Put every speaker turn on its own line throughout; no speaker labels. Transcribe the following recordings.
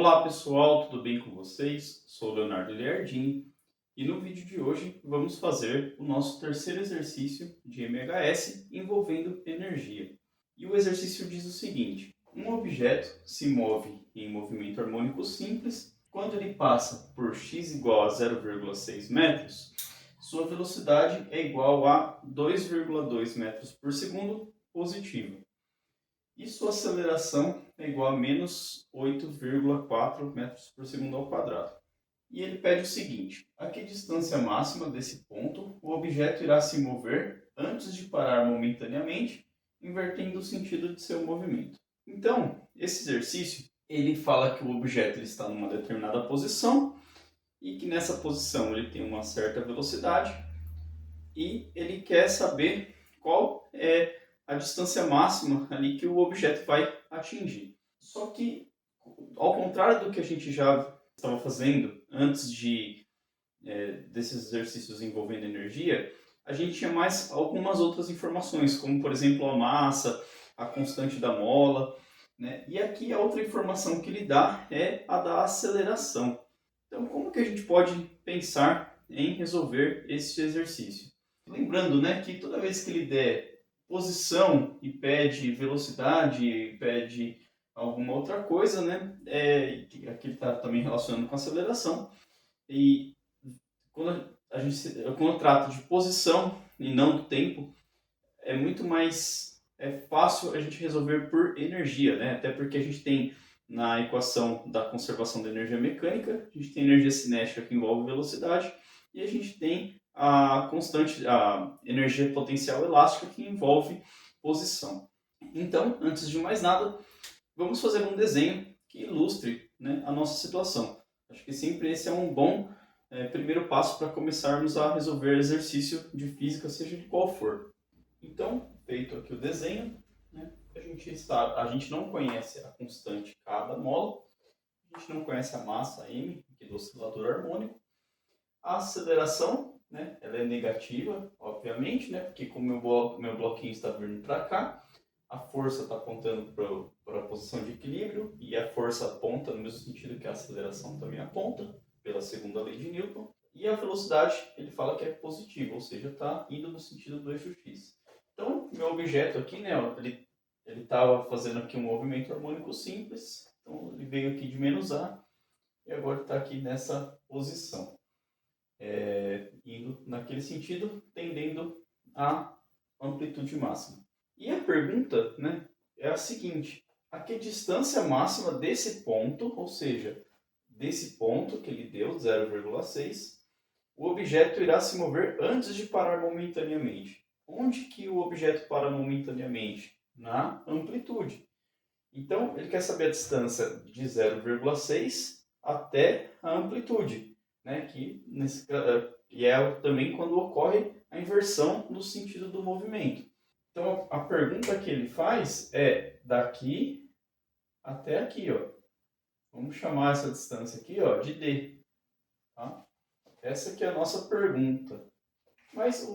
Olá pessoal, tudo bem com vocês? Sou o Leonardo Liardini e no vídeo de hoje vamos fazer o nosso terceiro exercício de MHS envolvendo energia. E o exercício diz o seguinte: um objeto se move em movimento harmônico simples quando ele passa por x igual a 0,6 metros, sua velocidade é igual a 2,2 metros por segundo positiva. E sua aceleração é igual a menos 8,4 metros por segundo ao quadrado. E ele pede o seguinte: a que distância máxima desse ponto o objeto irá se mover antes de parar momentaneamente, invertendo o sentido de seu movimento. Então, esse exercício, ele fala que o objeto ele está numa determinada posição e que nessa posição ele tem uma certa velocidade e ele quer saber qual é a distância máxima ali que o objeto vai atingir. Só que, ao contrário do que a gente já estava fazendo antes desses exercícios envolvendo energia, a gente tinha mais algumas outras informações, como por exemplo a massa, a constante da mola, né? E aqui a outra informação que ele dá é a da aceleração. Então, como que a gente pode pensar em resolver esse exercício? Lembrando, né, que toda vez que ele der posição e pede velocidade, e pede alguma outra coisa, né, aqui ele está também relacionando com aceleração. E quando eu trato de posição e não do tempo, é muito mais fácil a gente resolver por energia, né? Até porque a gente tem na equação da conservação da energia mecânica, a gente tem energia cinética que envolve velocidade e a gente tem a constante, a energia potencial elástica que envolve posição. Então, antes de mais nada, vamos fazer um desenho que ilustre, né, a nossa situação. Acho que sempre esse é um bom primeiro passo para começarmos a resolver exercício de física, seja de qual for. Então, feito aqui o desenho, né, a gente não conhece a constante K da mola, a gente não conhece a massa M, aqui do oscilador harmônico. A aceleração, né, ela é negativa, obviamente, né, porque como meu bloquinho está vindo para cá, a força está apontando para a posição de equilíbrio e a força aponta no mesmo sentido que a aceleração também aponta, pela segunda lei de Newton. E a velocidade, ele fala que é positiva, ou seja, está indo no sentido do eixo x. Então, meu objeto aqui, né, ele estava fazendo aqui um movimento harmônico simples, então ele veio aqui de menos A e agora está aqui nessa posição, indo naquele sentido, tendendo à amplitude máxima. E a pergunta, né, é a seguinte: a que distância máxima desse ponto, ou seja, desse ponto que ele deu, 0,6, o objeto irá se mover antes de parar momentaneamente? Onde que o objeto para momentaneamente? Na amplitude. Então, ele quer saber a distância de 0,6 até a amplitude, né? E é também quando ocorre a inversão do sentido do movimento. Então, a pergunta que ele faz é daqui até aqui, ó. Vamos chamar essa distância aqui, ó, de D. Tá? Essa aqui é a nossa pergunta. Mas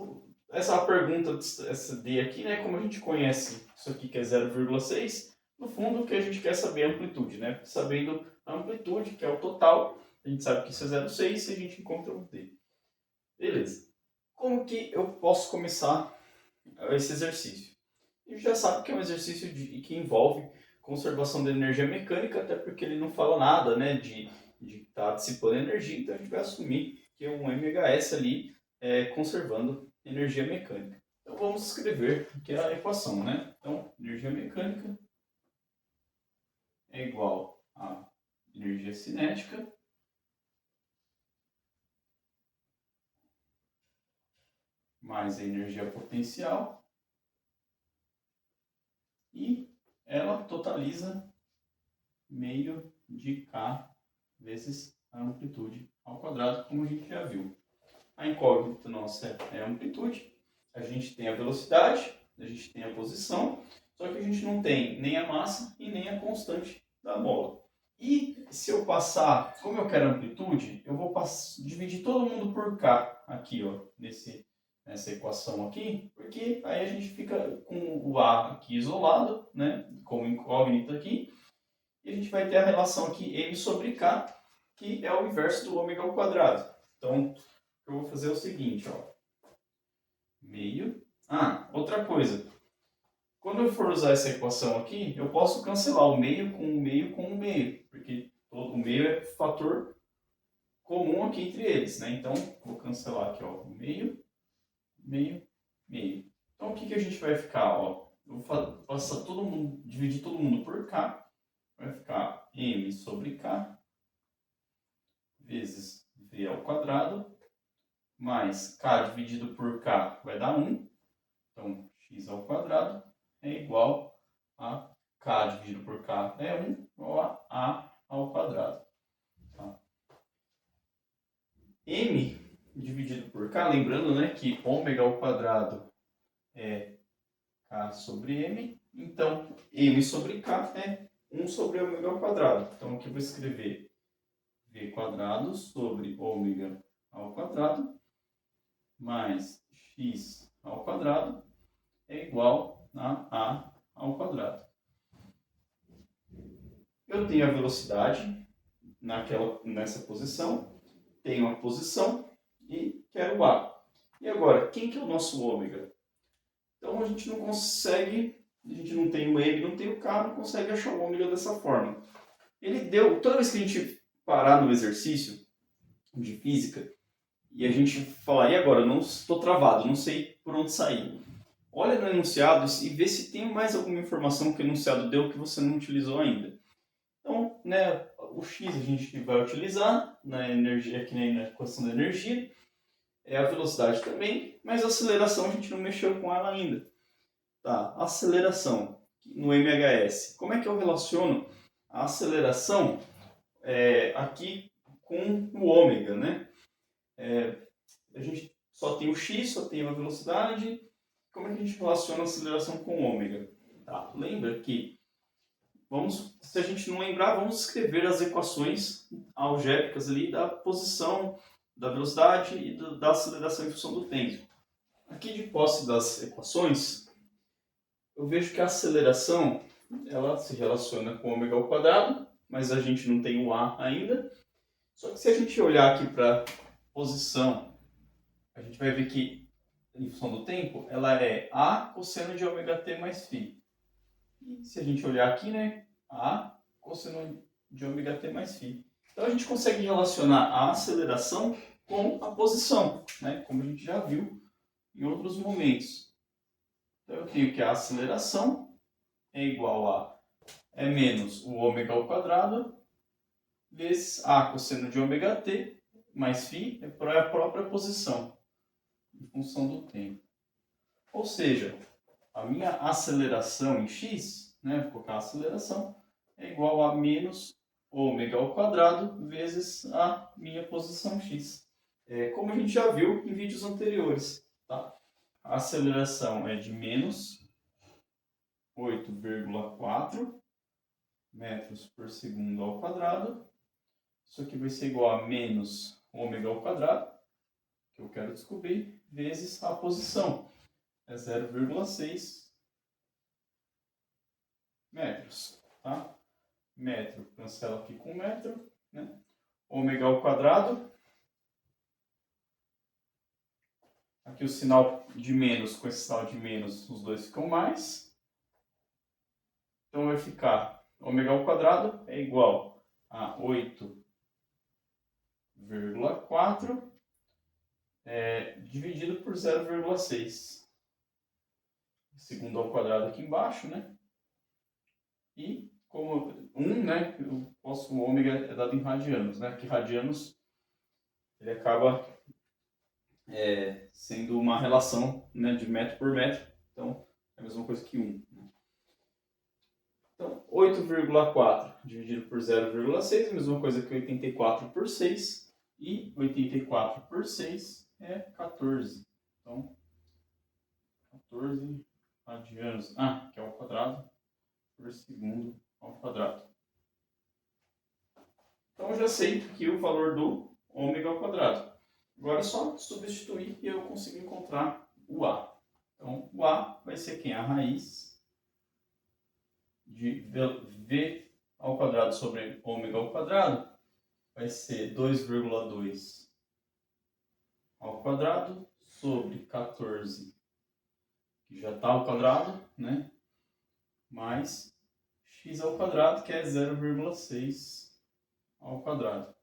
essa pergunta, essa D aqui, né, como a gente conhece isso aqui que é 0,6, no fundo o que a gente quer saber é a amplitude, né? Sabendo a amplitude, que é o total, a gente sabe que isso é 0,6 e a gente encontra o D. Beleza. Como que eu posso começar esse exercício? A gente já sabe que é um exercício que envolve conservação da energia mecânica, até porque ele não fala nada, né, de estar dissipando energia, então a gente vai assumir que é um MHS ali conservando energia mecânica. Então vamos escrever aqui a equação, né? Então, energia mecânica é igual a energia cinética mais a energia potencial e ela totaliza meio de K vezes a amplitude ao quadrado, como a gente já viu. A incógnita nossa é a amplitude, a gente tem a velocidade, a gente tem a posição, só que a gente não tem nem a massa e nem a constante da bola. E se eu passar, como eu quero amplitude, eu vou dividir todo mundo por K aqui, ó, nessa equação aqui, porque aí a gente fica com o A aqui isolado, né, como incógnito aqui, E a gente vai ter a relação aqui m sobre k, que é o inverso do ômega ao quadrado. Então, o que eu vou fazer é o seguinte, ó. Meio. Ah, outra coisa. Quando eu for usar essa equação aqui, eu posso cancelar o meio com o meio com o meio, porque o meio é fator comum aqui entre eles, né? Então, vou cancelar aqui, ó, meio, meio, meio. Então, o que a gente vai ficar, ó? Eu vou passar todo mundo, dividir todo mundo por k, vai ficar m sobre k vezes v ao quadrado, mais k dividido por k vai dar 1. Então, x ao quadrado é igual a k dividido por k é 1, igual a ao quadrado. Tá? M dividido por k, lembrando, né, que ômega ao quadrado é k sobre m, então m sobre k é 1 sobre ômega ao quadrado. Então aqui eu vou escrever v quadrado sobre ômega ao quadrado mais x ao quadrado é igual a ao quadrado. Eu tenho a velocidade nessa posição, tenho a posição e quero o a. E agora, quem que é o nosso ômega? Então a gente não consegue, a gente não tem o m, não tem o k, não consegue achar o ômega dessa forma. Ele deu, toda vez que a gente parar no exercício de física e a gente falar, e agora? Eu não estou travado, não sei por onde sair. Olha no enunciado e vê se tem mais alguma informação que o enunciado deu que você não utilizou ainda. Então, né, o x a gente vai utilizar na energia, aqui na equação da energia, é a velocidade também, mas a aceleração a gente não mexeu com ela ainda. Tá, aceleração no MHS. Como é que eu relaciono a aceleração aqui com o ômega, né? A gente só tem o x, só tem a velocidade. Como é que a gente relaciona a aceleração com o ômega? Tá, lembra que se a gente não lembrar, vamos escrever as equações algébricas ali da posição, da velocidade e da aceleração em função do tempo. Aqui de posse das equações, eu vejo que a aceleração ela se relaciona com ômega ao quadrado, mas a gente não tem o a ainda. Só que se a gente olhar aqui para a posição, a gente vai ver que, em função do tempo, ela é a cosseno de ômega t mais φ. E se a gente olhar aqui, né, a cosseno de ômega t mais φ. Então a gente consegue relacionar a aceleração com a posição, né, como a gente já viu em outros momentos. Então eu tenho que a aceleração é igual a menos o ômega ao quadrado vezes a cosseno de ômega t mais φ é para a própria posição em função do tempo. Ou seja, a minha aceleração em x, né, vou colocar a aceleração, é igual a menos ômega ao quadrado vezes a minha posição x. Como a gente já viu em vídeos anteriores, tá? A aceleração é de menos 8,4 metros por segundo ao quadrado. Isso aqui vai ser igual a menos ômega ao quadrado, que eu quero descobrir, vezes a posição. É 0,6 metros, tá? Metro, cancela aqui com metro, né? Ômega ao quadrado. Aqui o sinal de menos com esse sinal de menos, os dois ficam mais. Então vai ficar ômega ao quadrado é igual a 8,4 dividido por 0,6. Segundo ao quadrado aqui embaixo, né? E como 1, né? O ômega é dado em radianos, né? Que radianos ele acaba sendo uma relação, né, de metro por metro. Então é a mesma coisa que 1. Então 8,4 dividido por 0,6 é a mesma coisa que 84 por 6. E 84 por 6 é 14. Então 14 radianos, que é ao quadrado, por segundo ao quadrado. Então eu já sei aqui o valor do ômega ao quadrado. Agora é só substituir e eu consigo encontrar o A. Então o A vai ser quem? A raiz de V ao quadrado sobre ômega ao quadrado vai ser 2,2 ao quadrado sobre 14, que já está ao quadrado, né? Mais x ao quadrado, que é 0,6 ao quadrado.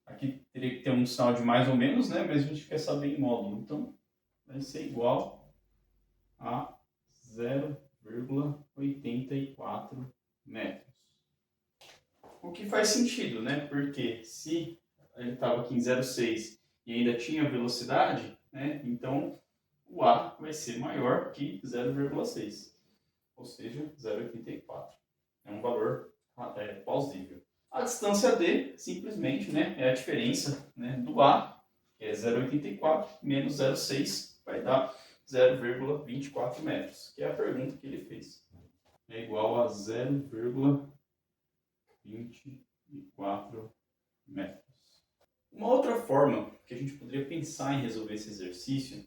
Aqui teria que ter um sinal de mais ou menos, né? Mas a gente quer saber em módulo. Então, vai ser igual a 0,84 metros. O que faz sentido, né? Porque se ele estava aqui em 0,6 e ainda tinha velocidade, né? Então o A vai ser maior que 0,6, ou seja, 0,84. É um valor plausível. A distância D, simplesmente, né, é a diferença, né, do A, que é 0,84, menos 0,6, vai dar 0,24 metros, que é a pergunta que ele fez. É igual a 0,24 metros. Uma outra forma que a gente poderia pensar em resolver esse exercício,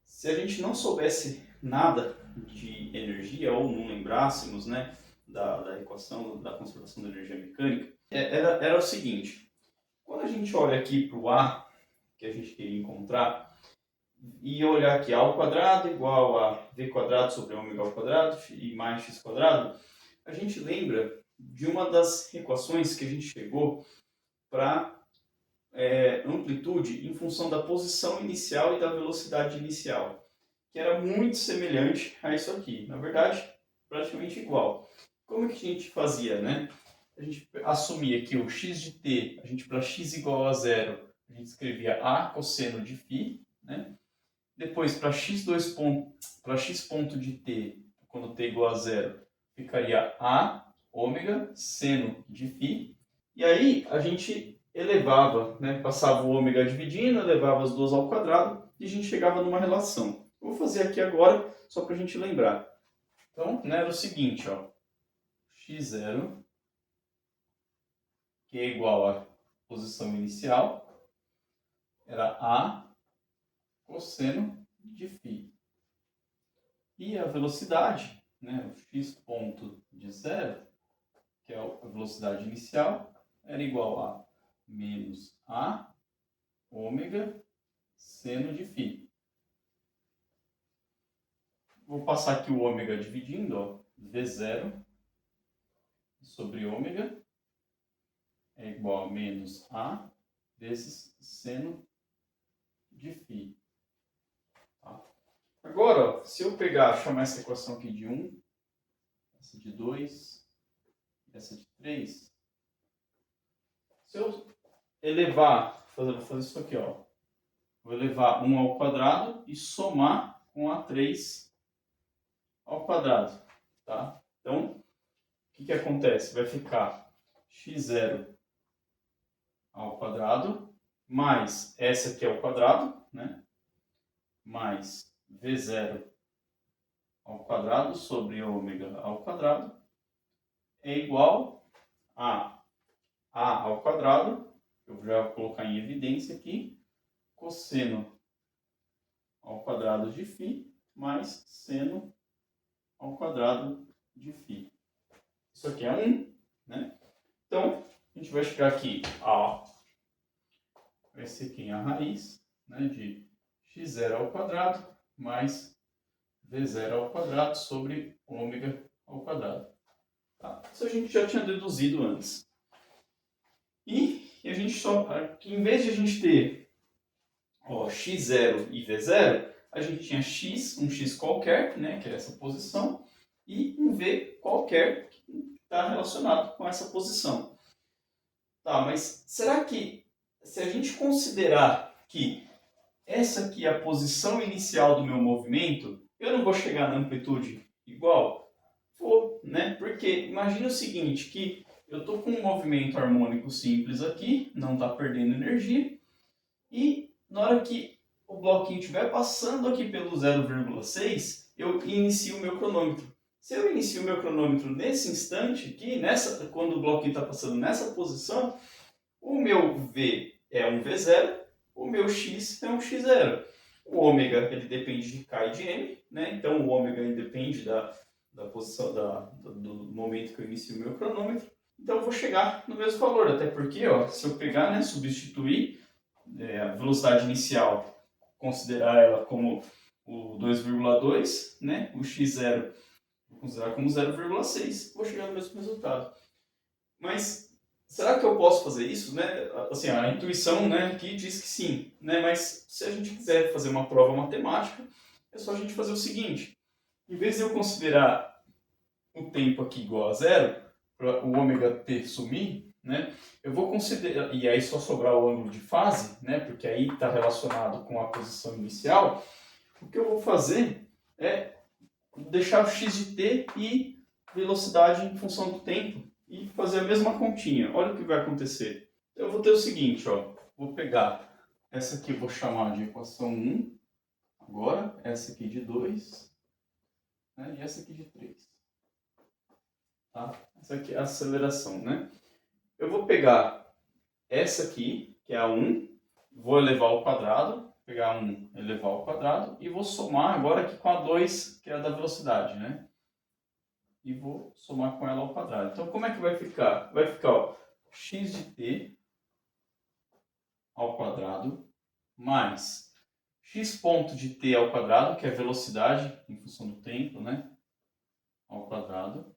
se a gente não soubesse nada de energia ou não lembrássemos, né, da equação da conservação da energia mecânica, era o seguinte: quando a gente olha aqui para o A, que a gente queria encontrar, e olhar aqui A ao quadrado igual a V quadrado sobre ômega ao quadrado e mais x quadrado, a gente lembra de uma das equações que a gente chegou para amplitude em função da posição inicial e da velocidade inicial, que era muito semelhante a isso aqui. Na verdade, praticamente igual. Como que a gente fazia, né? A gente assumia que o x de t, a gente para x igual a zero, a gente escrevia a cosseno de φ, né? Depois, para x ponto de t, quando t igual a zero, ficaria a ômega seno de φ. E aí a gente elevava, né? Passava o ômega dividindo, elevava as duas ao quadrado e a gente chegava numa relação. Eu vou fazer aqui agora, só para a gente lembrar. Então, né, era o seguinte, ó, x0, que é igual à posição inicial, era a cosseno de φ. E a velocidade, né, o x ponto de zero, que é a velocidade inicial, era igual a menos a ômega seno de φ. Vou passar aqui o ômega dividindo, ó, V0 sobre ômega é igual a menos a vezes seno de φ. Tá? Agora, ó, se eu chamar essa equação aqui de 1, essa de 2, essa de 3, se eu elevar, vou fazer isso aqui, ó, vou elevar 1 ao quadrado e somar com a 3 ao quadrado, tá? Então, o que acontece? Vai ficar x0 ao quadrado mais essa aqui ao quadrado, né? Mais v0 ao quadrado sobre ômega ao quadrado é igual a ao quadrado, eu já vou colocar em evidência aqui, cosseno ao quadrado de φ mais seno ao quadrado de φ. Isso aqui é 1, né? Então, a gente vai chegar aqui a vai ser aqui a raiz, né, de x0 ao quadrado mais v0 ao quadrado sobre ômega ao quadrado. Tá? Isso a gente já tinha deduzido antes. E a gente só, aqui, em vez de a gente ter x0 e v0, a gente tinha x, um x qualquer, né, que é essa posição, e um v qualquer que está relacionado com essa posição. Tá, mas será que, se a gente considerar que essa aqui é a posição inicial do meu movimento, eu não vou chegar na amplitude igual? Vou, né? Porque imagina o seguinte, que eu estou com um movimento harmônico simples aqui, não está perdendo energia, e na hora que o bloquinho estiver passando aqui pelo 0,6, eu inicio o meu cronômetro. Se eu inicio o meu cronômetro nesse instante aqui, quando o bloquinho está passando nessa posição, o meu V é um V0, o meu X é um X0. O ômega ele depende de K e de M, né? Então o ômega depende da posição do momento que eu inicio o meu cronômetro. Então eu vou chegar no mesmo valor, até porque ó, se eu pegar, né, substituir a velocidade inicial, considerar ela como o 2,2, né, o x0 vou considerar como 0,6, vou chegar no mesmo resultado. Mas será que eu posso fazer isso, né? Assim, a intuição, né, aqui diz que sim, né? Mas se a gente quiser fazer uma prova matemática, é só a gente fazer o seguinte: em vez de eu considerar o tempo aqui igual a zero, para o ômega t sumir, né? Eu vou considerar, e aí só sobrar o ângulo de fase, né? Porque aí está relacionado com a posição inicial. O que eu vou fazer é deixar o x de t e velocidade em função do tempo e fazer a mesma continha. Olha o que vai acontecer. Eu vou ter o seguinte, ó, vou pegar essa aqui, eu vou chamar de equação 1, agora, essa aqui de 2, né, e essa aqui de 3. Tá? Essa aqui é a aceleração, né? Eu vou pegar essa aqui, que é a 1, vou elevar ao quadrado, pegar 1, elevar ao quadrado, e vou somar agora aqui com a 2, que é a da velocidade, né? E vou somar com ela ao quadrado. Então, como é que vai ficar? Vai ficar, ó, x de t ao quadrado mais x ponto de t ao quadrado, que é a velocidade em função do tempo, né? Ao quadrado.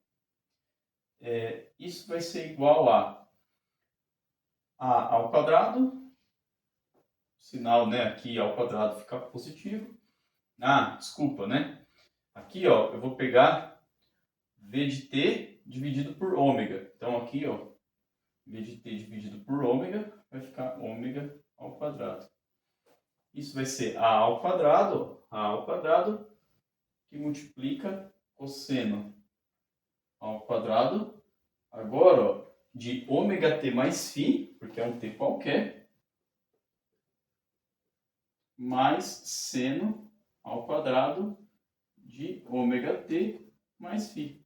Isso vai ser igual a ao quadrado, sinal, né, aqui ao quadrado fica positivo. Ah, desculpa, né? Aqui, ó, eu vou pegar v de t dividido por ômega. Então aqui, ó, v de t dividido por ômega vai ficar ômega ao quadrado. Isso vai ser a ao quadrado, que multiplica cosseno ao quadrado. Agora, ó, de ômega t mais φ, porque é um t qualquer, mais seno ao quadrado de ômega t mais φ.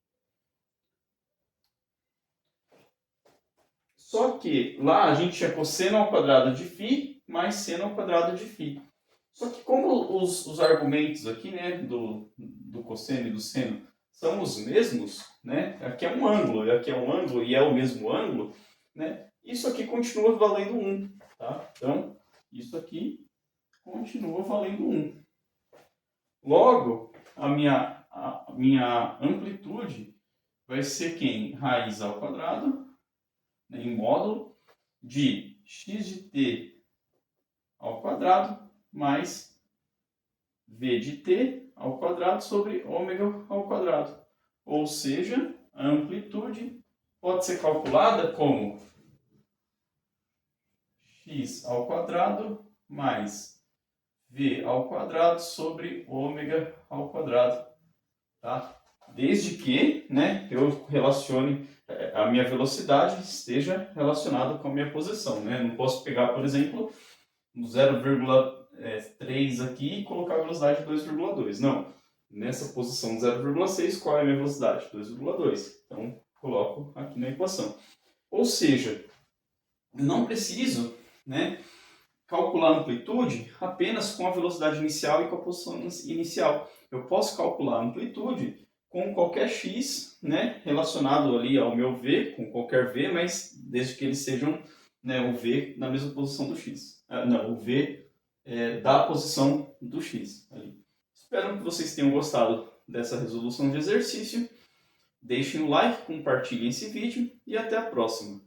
Só que lá a gente tinha cosseno ao quadrado de φ mais seno ao quadrado de φ. Só que como os argumentos aqui, né, do cosseno e do seno são os mesmos, né, aqui é um ângulo, e aqui é um ângulo, e é o mesmo ângulo, né, isso aqui continua valendo 1, tá? Então, isso aqui continua valendo 1. Logo, a minha amplitude vai ser quem? Raiz ao quadrado, né, em módulo, de x de t ao quadrado mais v de t ao quadrado sobre ômega ao quadrado. Ou seja, a amplitude pode ser calculada como x ao quadrado mais v ao quadrado sobre ômega ao quadrado. Tá? Desde que, né, eu relacione a minha velocidade esteja relacionada com a minha posição. Né? Não posso pegar, por exemplo, no 0,3 aqui e colocar a velocidade de 2,2. Não. Nessa posição 0,6, qual é a minha velocidade? 2,2. Então, coloco aqui na equação. Ou seja, não preciso, né, calcular a amplitude apenas com a velocidade inicial e com a posição inicial. Eu posso calcular a amplitude com qualquer x, né, relacionado ali ao meu v, com qualquer v, mas desde que eles sejam, né, o v na mesma posição do x. Não, o v da posição do x. Ali. Espero que vocês tenham gostado dessa resolução de exercício. Deixem o like, compartilhem esse vídeo e até a próxima.